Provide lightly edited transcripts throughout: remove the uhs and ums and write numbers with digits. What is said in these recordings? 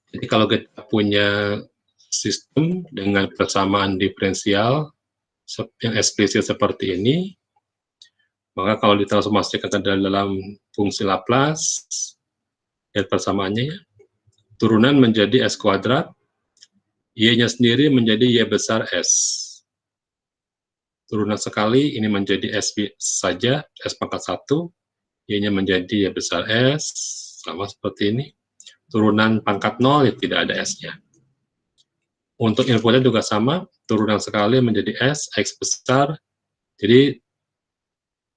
Jadi kalau kita punya sistem dengan persamaan diferensial yang eksplisit seperti ini, maka kalau ditransformasikan ke dalam fungsi Laplace, lihat persamaannya ya, turunan menjadi S kuadrat, Y-nya sendiri menjadi Y besar S. Turunan sekali, ini menjadi S saja, S pangkat 1, Y-nya menjadi Y besar S, sama seperti ini. Turunan pangkat 0, ya tidak ada S-nya. Untuk inputnya juga sama, turunan sekali menjadi S, X besar, jadi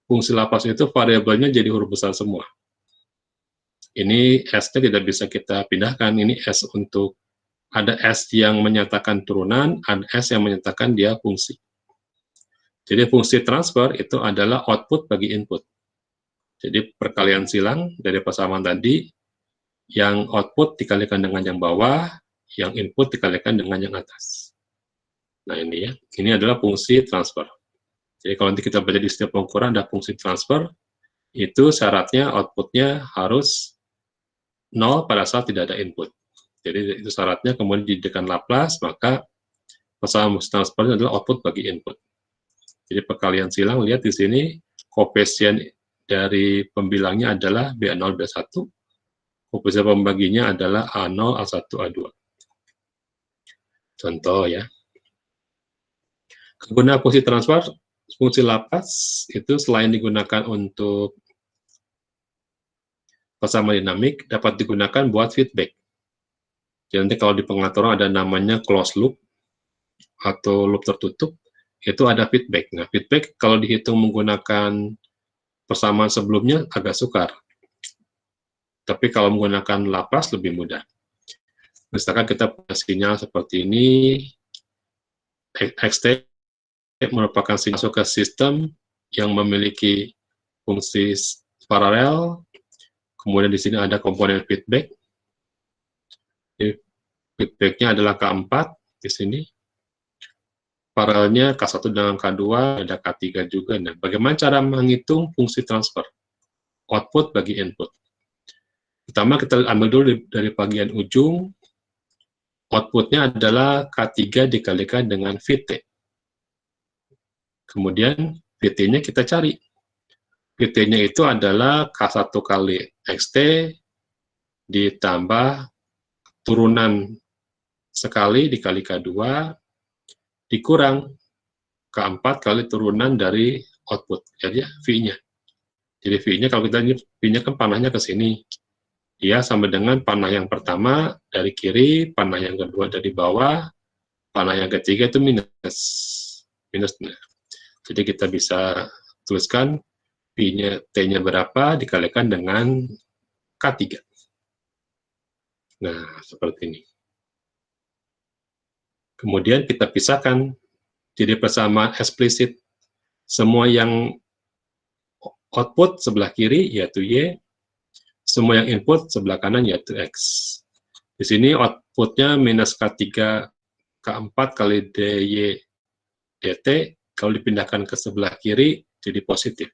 fungsi Laplace itu variabelnya jadi huruf besar semua. Ini S-nya tidak bisa kita pindahkan, ini S untuk, ada S yang menyatakan turunan, ada S yang menyatakan dia fungsi. Jadi fungsi transfer itu adalah output bagi input. Jadi perkalian silang dari persamaan tadi, yang output dikalikan dengan yang bawah, yang input dikalikan dengan yang atas. Nah ini ya, ini adalah fungsi transfer. Jadi kalau nanti kita baca di setiap pengukuran ada fungsi transfer, itu syaratnya outputnya harus 0 pada saat tidak ada input. Jadi itu syaratnya, kemudian dijadikan Laplace, maka persamaan transfer adalah output bagi input. Jadi perkalian silang, lihat di sini, koefisien dari pembilangnya adalah B0, B1, koefisien pembaginya adalah A0, A1, A2. Contoh ya. Kegunaan fungsi transfer, fungsi Laplace itu selain digunakan untuk persamaan dinamik, dapat digunakan buat feedback. Jadi nanti kalau di pengaturan ada namanya closed loop atau loop tertutup, itu ada feedback. Nah, feedback kalau dihitung menggunakan persamaan sebelumnya agak sukar. Tapi kalau menggunakan Laplace lebih mudah. Misalkan kita punya sinyal seperti ini, XT merupakan sinyal masuk ke sistem yang memiliki fungsi paralel, kemudian di sini ada komponen feedback. Feedbacknya adalah K4 di sini. Paralelnya K1 dengan K2, ada K3 juga. Nah, bagaimana cara menghitung fungsi transfer? Output bagi input. Pertama kita ambil dulu dari bagian ujung, outputnya adalah K3 dikalikan dengan Vt. Kemudian Vt-nya kita cari. Vt-nya itu adalah K1 kali Xt ditambah turunan sekali dikali K2 dikurang K4 kali turunan dari output, jadi V-nya. Jadi V-nya, kalau kita ini V-nya kan panahnya ke sini, dia sama dengan panah yang pertama dari kiri, panah yang kedua dari bawah, panah yang ketiga itu minus. Minusnya. Jadi kita bisa tuliskan V-nya, T-nya berapa dikalikan dengan K3. Nah, seperti ini. Kemudian kita pisahkan, jadi persamaan eksplisit. Semua yang output sebelah kiri yaitu Y, semua yang input sebelah kanan yaitu X. Di sini outputnya minus K3, K4 kali DY dt, kalau dipindahkan ke sebelah kiri jadi positif.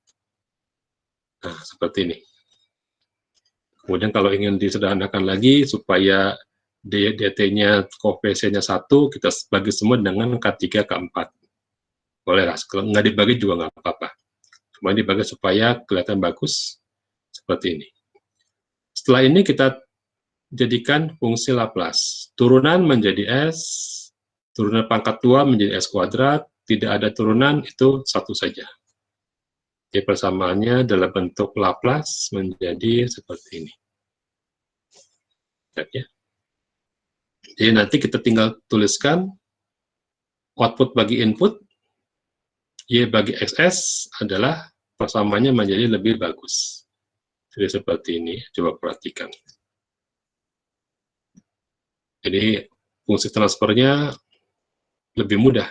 Nah, seperti ini. Kemudian kalau ingin disederhanakan lagi supaya dt-nya koefisiennya 1, kita bagi semua dengan K3, K4. Boleh lah, kalau nggak dibagi juga nggak apa-apa. Cuma dibagi supaya kelihatan bagus, seperti ini. Setelah ini kita jadikan fungsi Laplace. Turunan menjadi S, turunan pangkat 2 menjadi S kuadrat, tidak ada turunan, itu satu saja. Jadi persamaannya dalam bentuk Laplace menjadi seperti ini. Ya. Jadi nanti kita tinggal tuliskan output bagi input, Y bagi XS adalah persamaannya menjadi lebih bagus. Jadi seperti ini, coba perhatikan. Jadi fungsi transfernya lebih mudah.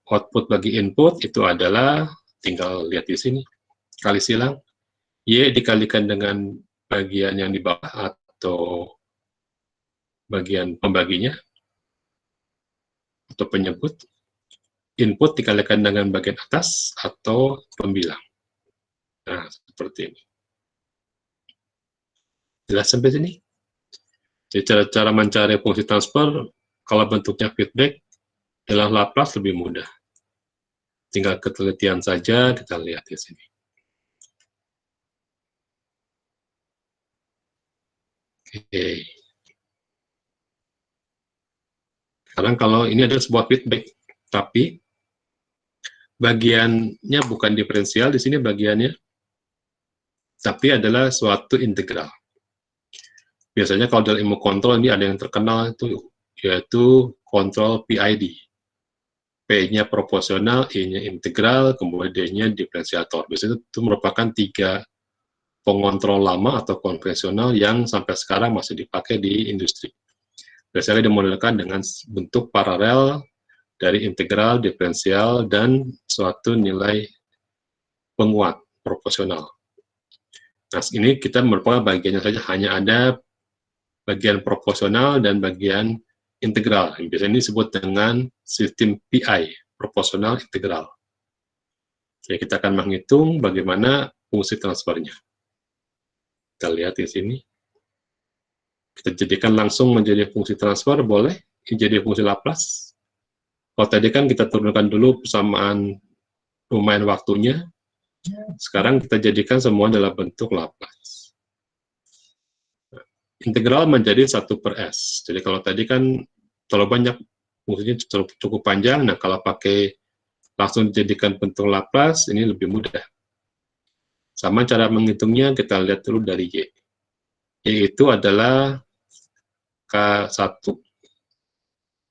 Output bagi input itu adalah, tinggal lihat di sini, kali silang, Y dikalikan dengan bagian yang di bawah atau bagian pembaginya, atau penyebut, input dikalikan dengan bagian atas atau pembilang. Nah, seperti ini. Jelas sampai sini? Jadi cara mencari fungsi transfer, kalau bentuknya feedback, dalam Laplace lebih mudah. Tinggal ketelitian saja, kita lihat di sini. Oke. Sekarang kalau ini adalah sebuah feedback, tapi bagiannya bukan diferensial di sini bagiannya, tapi adalah suatu integral. Biasanya kalau dalam ilmu kontrol ini ada yang terkenal itu yaitu kontrol PID. P-nya proporsional, I-nya integral, kemudian D-nya diferensiator. Biasanya itu merupakan 3 pengontrol lama atau konvensional yang sampai sekarang masih dipakai di industri. Biasanya dimodelkan dengan bentuk paralel dari integral, diferensial, dan suatu nilai penguat proporsional. Nah, ini kita merupakan bagiannya saja, hanya ada bagian proporsional dan bagian integral. Biasanya ini disebut dengan sistem PI, proporsional integral. Jadi kita akan menghitung bagaimana fungsi transfernya. Kita lihat di sini. Kita jadikan langsung menjadi fungsi transfer, boleh. Ini jadi fungsi Laplace. Kalau tadi kan kita turunkan dulu persamaan domain waktunya. Sekarang kita jadikan semua dalam bentuk Laplace. Integral menjadi 1/s. Jadi kalau tadi kan terlalu banyak, fungsinya cukup panjang. Nah, kalau pakai langsung dijadikan bentuk Laplace, ini lebih mudah. Sama cara menghitungnya, kita lihat dulu dari Y. Y itu adalah K1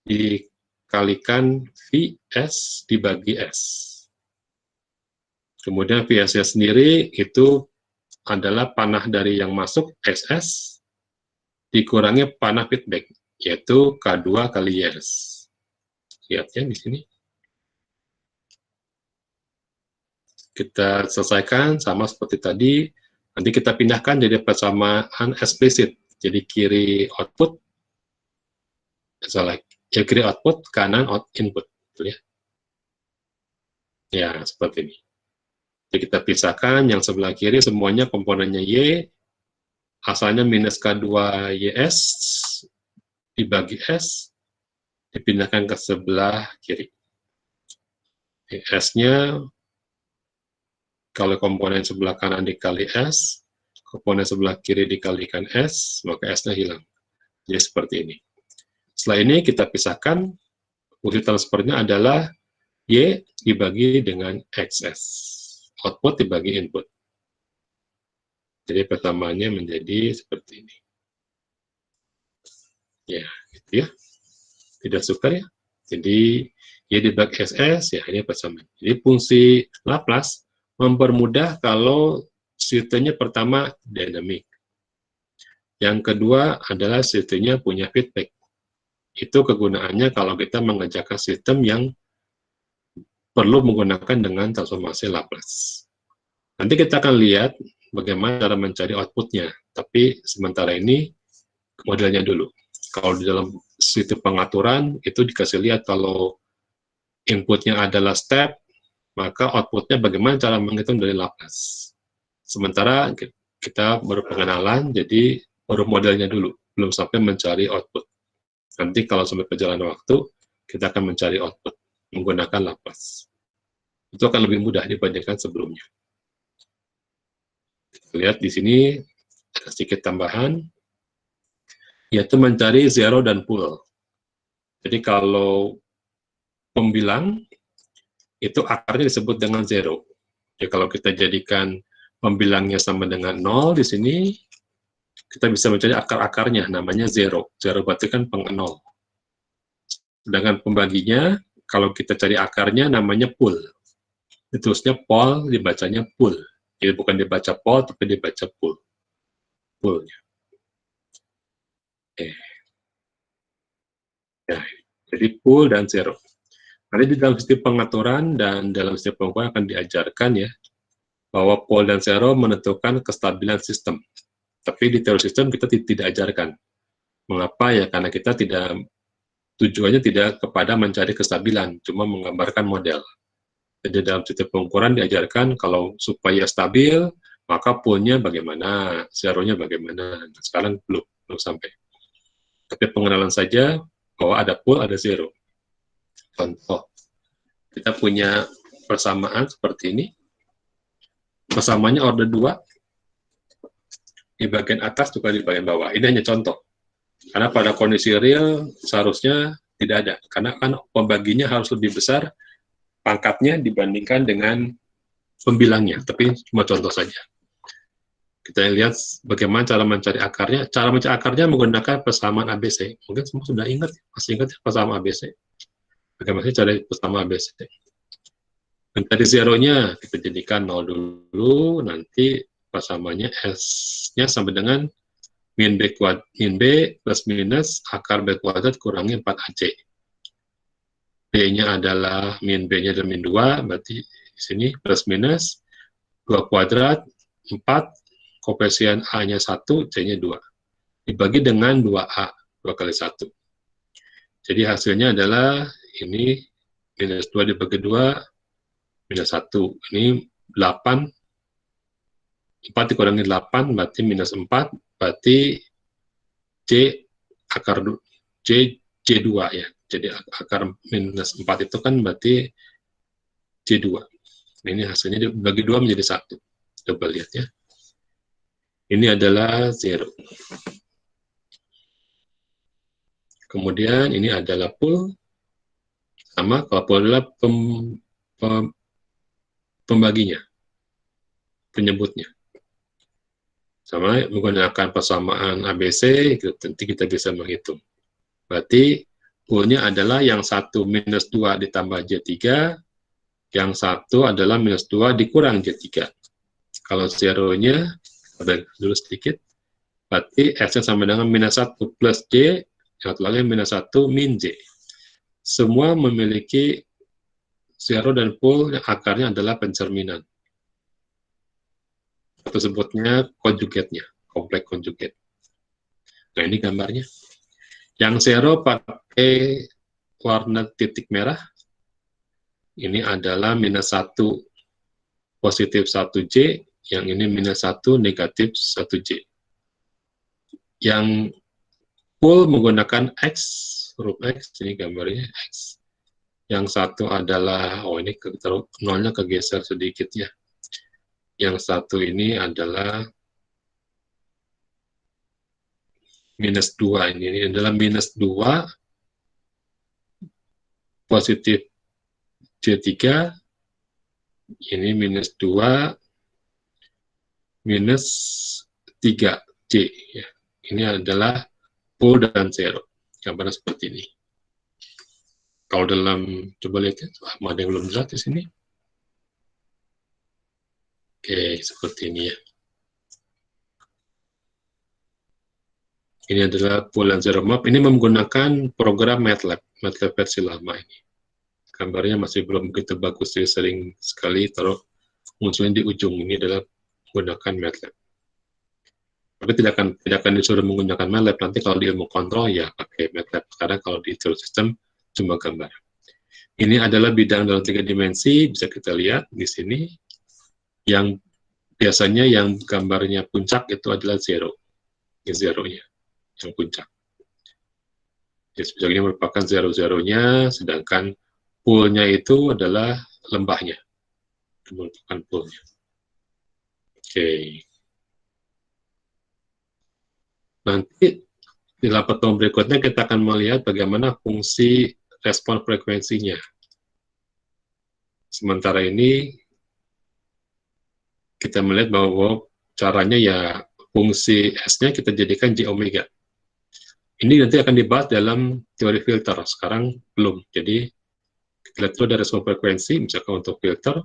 dikalikan Vs dibagi S. Kemudian Vs-nya sendiri itu adalah panah dari yang masuk, SS, dikurangi panah feedback, yaitu K2 kali S. Lihat ya di sini. Kita selesaikan sama seperti tadi. Nanti kita pindahkan jadi persamaan eksplisit. Jadi kiri output, kiri output, kanan input. Ya. Ya, seperti ini. Jadi kita pisahkan yang sebelah kiri semuanya komponennya Y, asalnya minus K2 YS dibagi S, dipindahkan ke sebelah kiri. S-nya, kalau komponen sebelah kanan dikali S, komponen sebelah kiri dikalikan S, maka S-nya hilang. Jadi seperti ini. Setelah ini kita pisahkan, fungsi transfernya adalah Y dibagi dengan XS. Output dibagi input. Jadi pertamanya menjadi seperti ini. Ya, gitu ya. Tidak sukar ya. Jadi Y dibagi SS, ya ini persamaan. Jadi fungsi Laplace mempermudah kalau sistemnya pertama dinamik. Yang kedua adalah sistemnya punya feedback. Itu kegunaannya kalau kita mengerjakan sistem yang perlu menggunakan dengan transformasi Laplace. Nanti kita akan lihat bagaimana cara mencari outputnya, tapi sementara ini modelnya dulu. Kalau di dalam sistem pengaturan, itu dikasih lihat kalau inputnya adalah step, maka outputnya bagaimana cara menghitung dari Laplace. Sementara kita baru pengenalan, jadi baru modelnya dulu, belum sampai mencari output. Nanti kalau sampai perjalanan waktu, kita akan mencari output menggunakan Laplace. Itu akan lebih mudah dibandingkan sebelumnya. Kita lihat di sini ada sedikit tambahan, yaitu mencari zero dan pool. Jadi kalau pembilang, itu akarnya disebut dengan zero. Jadi kalau kita jadikan pembilangnya sama dengan 0 di sini, kita bisa mencari akar-akarnya, namanya zero. Zero berarti kan pengenol. Sedangkan pembaginya, kalau kita cari akarnya, namanya pool. Ditulisnya pol, dibacanya pool. Jadi bukan dibaca pol, tapi dibaca pool. Poolnya. Ya, jadi pool dan zero. Nanti di dalam sistem pengaturan dan dalam sistem pengukuran akan diajarkan ya, bahwa pool dan zero menentukan kestabilan sistem. Tapi di teori sistem kita tidak ajarkan. Mengapa ya? Karena kita tujuannya tidak kepada mencari kestabilan, cuma menggambarkan model. Jadi dalam sistem pengukuran diajarkan kalau supaya stabil, maka poolnya bagaimana, zero-nya bagaimana. Nah, sekarang belum sampai. Tapi pengenalan saja bahwa ada pool, ada zero. Contoh, kita punya persamaan seperti ini. Persamaannya order 2, di bagian atas juga di bagian bawah. Ini hanya contoh. Karena pada kondisi real seharusnya tidak ada. Karena kan pembaginya harus lebih besar pangkatnya dibandingkan dengan pembilangnya. Tapi cuma contoh saja. Kita lihat bagaimana cara mencari akarnya. Cara mencari akarnya menggunakan persamaan ABC. Mungkin semua sudah ingat, masih ingat persamaan ABC. Bagaimana cari persamaan ABC. Mencari zeronya kita jadikan 0 dulu, nanti persamaannya S-nya sama dengan min B plus minus akar B kuadrat kurangi 4AC. B-nya adalah min B-nya adalah min 2, berarti di sini plus minus 2 kuadrat, 4, koefisien A-nya 1, C-nya 2. Dibagi dengan 2A, 2 kali 1. Jadi hasilnya adalah ini minus 2 dibagi 2, minus 1. Ini 8, 4 dikurangi 8, berarti minus 4, berarti C akar C2 ya. Jadi akar minus 4 itu kan berarti C2. Ini hasilnya dibagi 2 menjadi 1. Coba lihat ya. Ini adalah 0. Kemudian ini adalah pool. Sama, kalau pool adalah pembaginya, penyebutnya. Sama menggunakan persamaan ABC, nanti kita bisa menghitung. Berarti poolnya adalah yang 1 minus 2 ditambah J3, yang 1 adalah minus 2 dikurang J3. Kalau zeronya, ada dulu sedikit, berarti S-nya sama dengan minus 1 plus J, yang satu lagi minus 1 min J. Semua memiliki zero dan pool yang akarnya adalah pencerminan. Atau sebutnya conjugate-nya, kompleks conjugate. Nah, ini gambarnya. Yang zero pakai warna titik merah, ini adalah minus 1 positif 1J, yang ini minus 1 negatif 1J. Yang pool menggunakan X, huruf X, ini gambarnya X. Yang satu adalah, oh ini nolnya kegeser sedikit ya. Yang satu ini adalah minus 2, ini adalah minus 2 positif J3, ini minus 2 minus 3J ya. Ini adalah pool dan zero. Gambarnya seperti ini. Kalau dalam, coba lihat ya, ada yang belum jelas di sini. Oke, seperti ini ya. Ini adalah pool dan zero map. Ini menggunakan program MATLAB versi lama ini. Gambarnya masih belum begitu bagus, jadi sering sekali taruh munculnya di ujung. Ini adalah menggunakan MATLAB. Tapi tidak akan disuruh menggunakan MATLAB. Nanti kalau di ilmu kontrol ya pakai MATLAB. Karena kalau di instruction system cuma gambar. Ini adalah bidang dalam 3 dimensi, bisa kita lihat di sini. Yang biasanya yang gambarnya puncak itu adalah zero. Ini zeronya, yang puncak. Jadi sebetulnya merupakan zero-zeronya, sedangkan poolnya itu adalah lembahnya. Itu merupakan poolnya. Oke. Nanti di dalam pertemuan berikutnya kita akan melihat bagaimana fungsi respon frekuensinya. Sementara ini kita melihat bahwa caranya ya fungsi S-nya kita jadikan J omega. Ini nanti akan dibahas dalam teori filter, sekarang belum. Jadi kita lihat dulu dari respon frekuensi, misalkan untuk filter,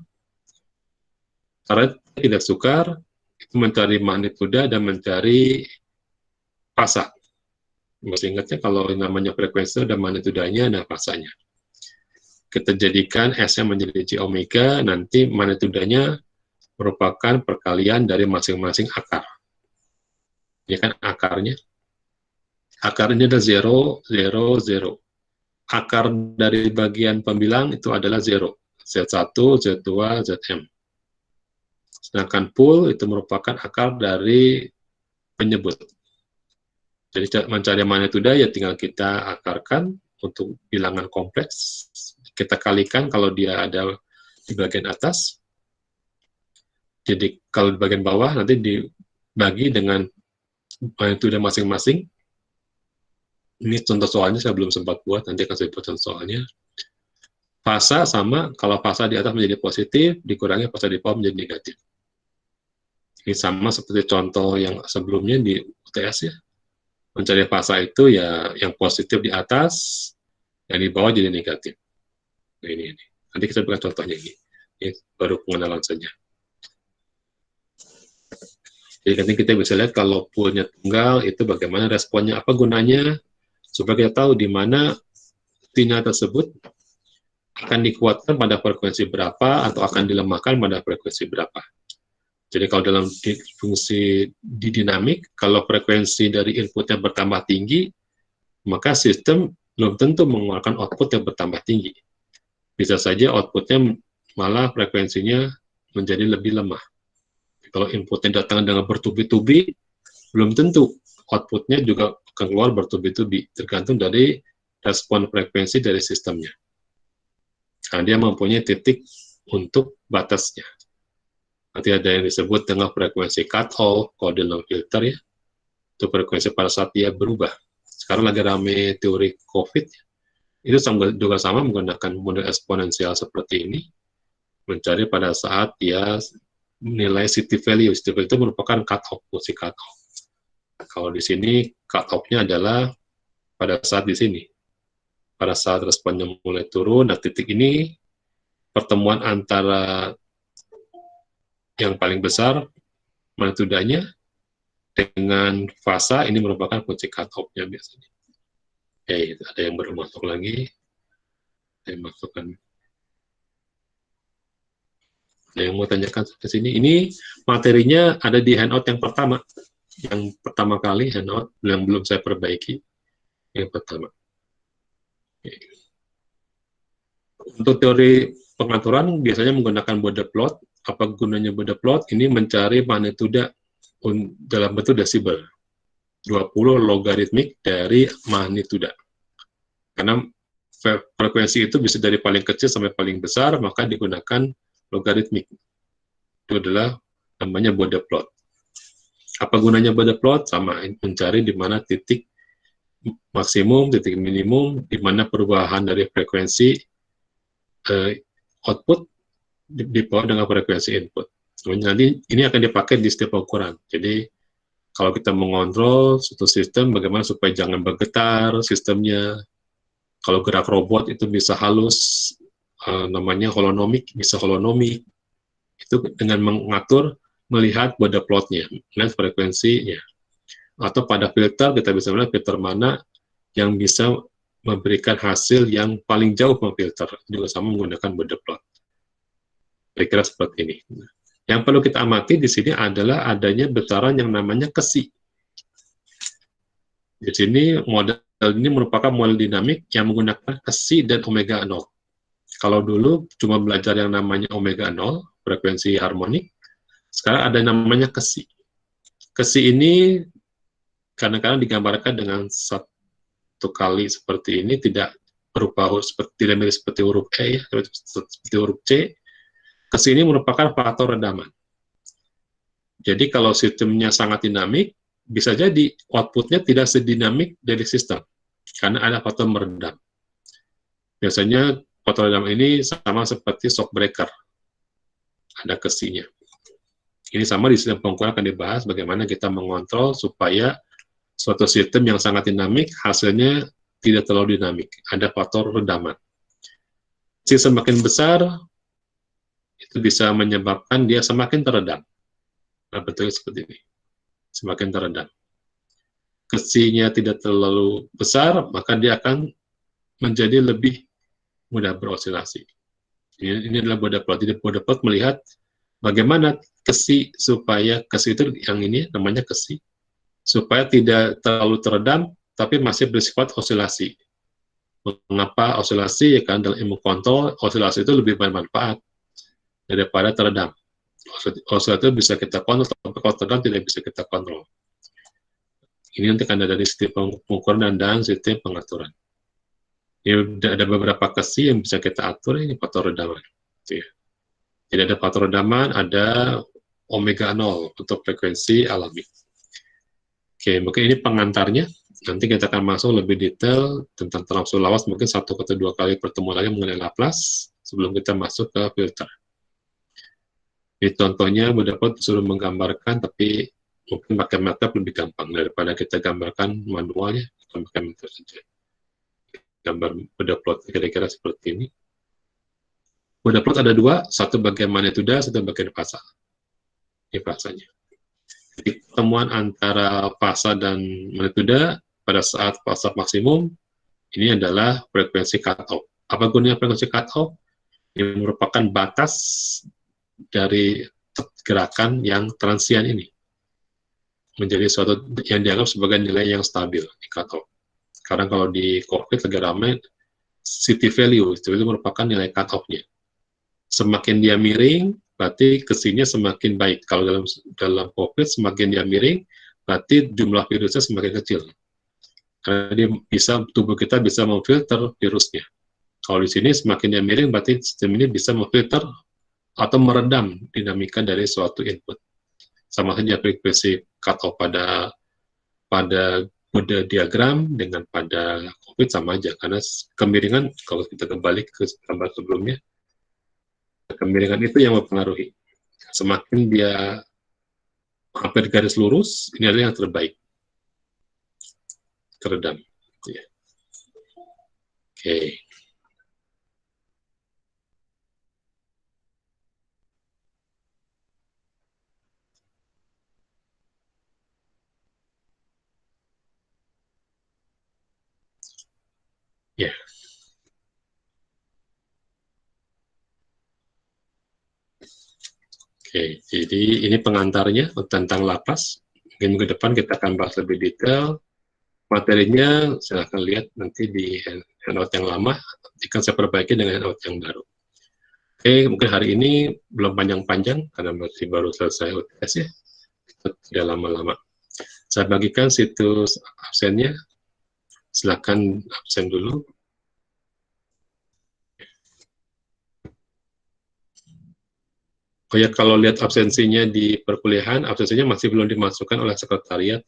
karena tidak sukar, itu mencari magnituda dan mencari fasa. Masih ingatnya kalau namanya frekuensi ada magnitudanya, ada fasanya. Kita jadikan S-nya menjadi J omega, nanti magnitudanya merupakan perkalian dari masing-masing akar. Ini kan akarnya. Akar ini adalah 0, 0, 0. Akar dari bagian pembilang itu adalah 0. Z1, Z2, Zm. Sedangkan pool itu merupakan akar dari penyebut. Jadi mencari magnituda ya tinggal kita akarkan untuk bilangan kompleks. Kita kalikan kalau dia ada di bagian atas. Jadi kalau di bagian bawah nanti dibagi dengan magnituda masing-masing. Ini contoh soalnya saya belum sempat buat, nanti akan saya buat contoh soalnya. Fasa sama, kalau fasa di atas menjadi positif, dikurangi fasa di bawah menjadi negatif. Ini sama seperti contoh yang sebelumnya di UTS ya. Mencari fasa itu ya yang positif di atas, yang di bawah jadi negatif. Nah, ini. Nanti kita buka contohnya ini. Ini baru pengenalan saja. Jadi nanti kita bisa lihat kalau poolnya tunggal itu bagaimana responnya, apa gunanya, supaya kita tahu di mana sinyal tersebut akan dikuatkan pada frekuensi berapa atau akan dilemahkan pada frekuensi berapa. Jadi kalau dalam fungsi di dinamik, kalau frekuensi dari inputnya bertambah tinggi, maka sistem belum tentu mengeluarkan output yang bertambah tinggi. Bisa saja outputnya malah frekuensinya menjadi lebih lemah. Kalau inputnya datang dengan bertubi-tubi, belum tentu outputnya juga akan keluar bertubi-tubi, tergantung dari respon frekuensi dari sistemnya. Nah, dia mempunyai titik untuk batasnya. Nanti ada yang disebut dengan frekuensi cut-off, kalau di dalam filter ya, itu frekuensi pada saat dia berubah. Sekarang lagi rame teori COVID, itu juga sama menggunakan model eksponensial seperti ini, mencari pada saat dia nilai city value. City value itu merupakan cut-off, fungsi cut-off. Kalau di sini cut-off-nya adalah pada saat di sini. Pada saat responnya mulai turun, nah titik ini pertemuan antara yang paling besar magnitudanya dengan fasa ini merupakan fungsi cut-off-nya biasanya. Oke, ada yang baru masuk lagi. Saya masukkan. Ada yang mau tanyakan ke sini. Ini materinya ada di handout yang pertama. Yang pertama kali handout yang belum saya perbaiki. Yang pertama. Oke. Untuk teori pengaturan biasanya menggunakan Bode plot. Apa gunanya Bode plot? Ini mencari magnituda dalam bentuk desibel. 20 logaritmik dari magnituda. Karena frekuensi itu bisa dari paling kecil sampai paling besar, maka digunakan logaritmik. Itu adalah namanya Bode plot. Apa gunanya Bode plot? Sama, mencari di mana titik maksimum, titik minimum, di mana perubahan dari frekuensi output di bawah dengan frekuensi input. Nanti ini akan dipakai di setiap ukuran. Jadi kalau kita mengontrol suatu sistem, bagaimana supaya jangan bergetar sistemnya. Kalau gerak robot itu bisa halus, namanya holonomik, bisa holonomik. Itu dengan mengatur, melihat Bode plotnya, melihat frekuensinya. Atau pada filter, kita bisa melihat filter mana yang bisa memberikan hasil yang paling jauh memfilter. Juga sama menggunakan Bode plot. Kira-kira seperti ini. Yang perlu kita amati di sini adalah adanya besaran yang namanya kesi. Di sini model ini merupakan model dinamik yang menggunakan kesi dan omega 0. Kalau dulu cuma belajar yang namanya omega 0, frekuensi harmonik, sekarang ada yang namanya kesi. Kesi ini kadang-kadang digambarkan dengan satu kali seperti ini, tidak berupa tidak mirip seperti huruf E, seperti huruf C. Kesi ini merupakan faktor redaman. Jadi kalau sistemnya sangat dinamik, bisa jadi outputnya tidak sedinamik dari sistem, karena ada faktor meredam. Biasanya faktor redam ini sama seperti shock breaker, ada kesinya. Ini sama di sistem pengukuran akan dibahas bagaimana kita mengontrol supaya suatu sistem yang sangat dinamik, hasilnya tidak terlalu dinamik, ada faktor redaman. Sistem semakin besar, itu bisa menyebabkan dia semakin teredam. Nah, bentuknya seperti ini. Semakin teredam. Kesinya tidak terlalu besar, maka dia akan menjadi lebih mudah berosilasi. Ini adalah Bode plot. Jadi Bode plot melihat bagaimana kesi supaya kesi itu yang ini namanya kesi, supaya tidak terlalu teredam, tapi masih bersifat osilasi. Mengapa osilasi? Ya kan dalam ilmu kontrol, osilasi itu lebih bermanfaat daripada teredam. Osilasi itu bisa kita kontrol, tapi kalau teredam tidak bisa kita kontrol. Ini nanti akan ada dari sistem pengukuran dan sistem pengaturan. Ini ada beberapa kesi yang bisa kita atur, ini faktor redaman. Gitu ya. Jadi ada faktor redaman, ada omega 0 untuk frekuensi alami. Oke, mungkin ini pengantarnya. Nanti kita akan masuk lebih detail tentang transfer lawas, mungkin 1 atau 2 kali pertemuan lagi mengenai Laplace sebelum kita masuk ke filter. Ini contohnya mudah dapat disuruh menggambarkan, tapi mungkin pakai MATLAB lebih gampang daripada kita gambarkan manualnya. Kita pakai MATLAB saja. Gambar mudah plot kira-kira seperti ini. Mudah plot ada 2, satu bagian magnituda, satu bagian fasa. Ini fasanya. Jadi pertemuan antara fasa dan magnituda pada saat fasa maksimum, ini adalah frekuensi cutoff. Apa gunanya frekuensi cutoff? Ini merupakan batas dari gerakan yang transien ini. Menjadi suatu yang dianggap sebagai nilai yang stabil di cutoff. Karena kalau di COVID lagi ramai, CT value itu merupakan nilai cutoff-nya. Semakin dia miring, berarti kesininya semakin baik. Kalau dalam COVID semakin dia miring, berarti jumlah virusnya semakin kecil. Karena dia tubuh kita bisa memfilter virusnya. Kalau di sini semakin dia miring, berarti sistem ini bisa memfilter atau meredam dinamika dari suatu input. Sama saja frekuensi cutoff pada kode diagram dengan pada COVID sama aja, karena kemiringan, kalau kita kembali ke gambar sebelumnya, kemiringan itu yang mempengaruhi. Semakin dia hampir garis lurus, ini adalah yang terbaik. Keredam. Ya. Oke. Ya. Oke, jadi ini pengantarnya tentang Laplace. Mungkin ke depan kita akan bahas lebih detail. Materinya silahkan lihat nanti di handout yang lama, akan saya perbaiki dengan handout yang baru. Oke, mungkin hari ini belum panjang-panjang, karena masih baru selesai UTS ya, tidak lama-lama. Saya bagikan situs absennya, silahkan absen dulu. Oh ya, kalau lihat absensinya di perkuliahan, absensinya masih belum dimasukkan oleh sekretariat.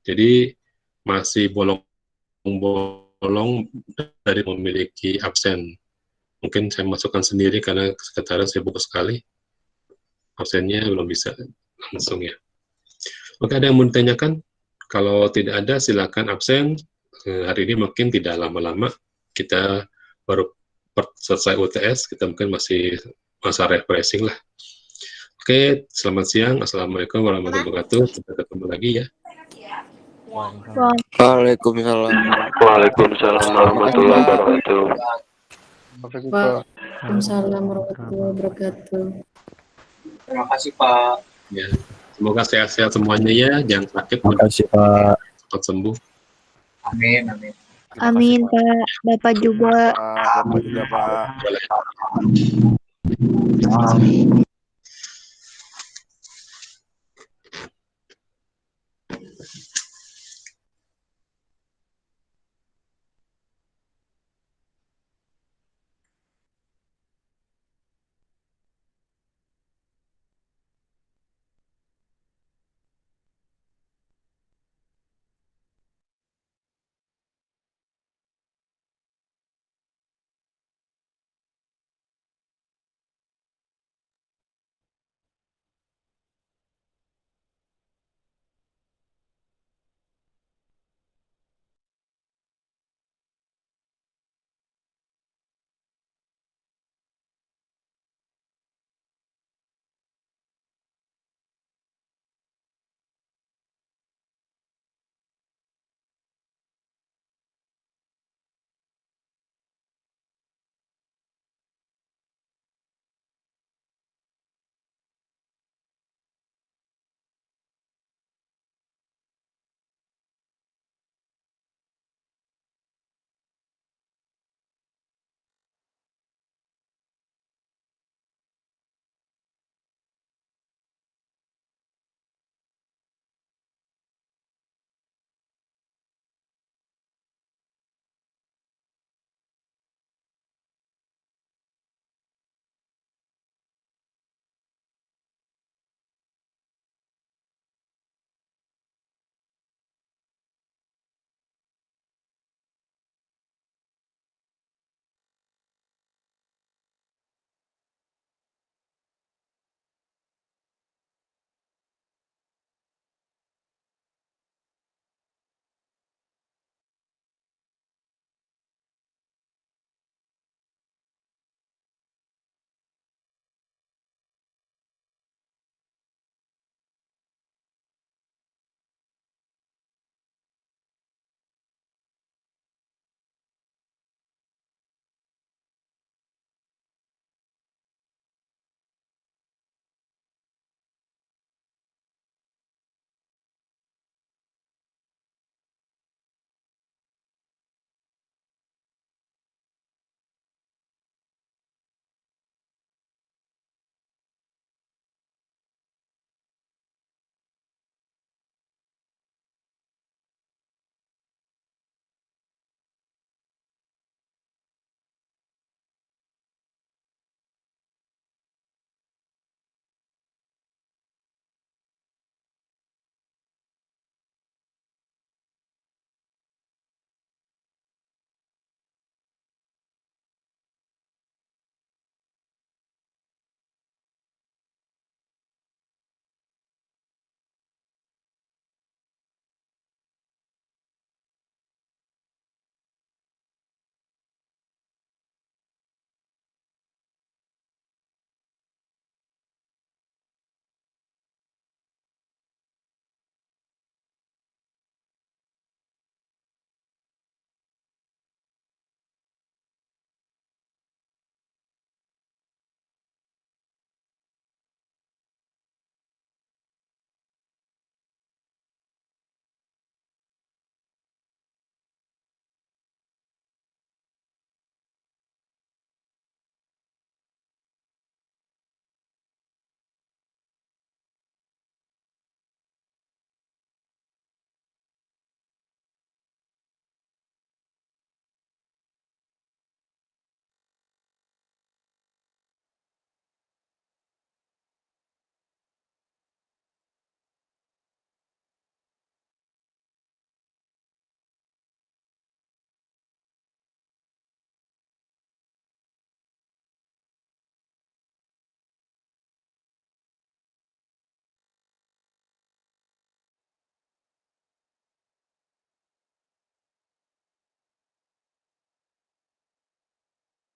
Jadi masih bolong-bolong dari memiliki absen. Mungkin saya masukkan sendiri karena sekretariat sibuk sekali. Absennya belum bisa langsung ya. Oke, ada yang mau ditanyakan? Kalau tidak ada, silakan absen. Hari ini mungkin tidak lama-lama. Kita baru selesai UTS, kita mungkin masih masa refreshing lah. Oke, selamat siang. Assalamualaikum warahmatullahi wabarakatuh. Kita ketemu lagi ya. Waalaikumsalam. Waalaikumsalam warahmatullahi wabarakatuh. Waalaikumsalam warahmatullahi wabarakatuh. Terima kasih Pak. Ya, semoga sehat-sehat semuanya ya. Jangan sakit. Terima kasih Pak. Cepat sembuh. Amin, amin. Amin Pak, Bapak juga. Bapak juga Pak. Boleh.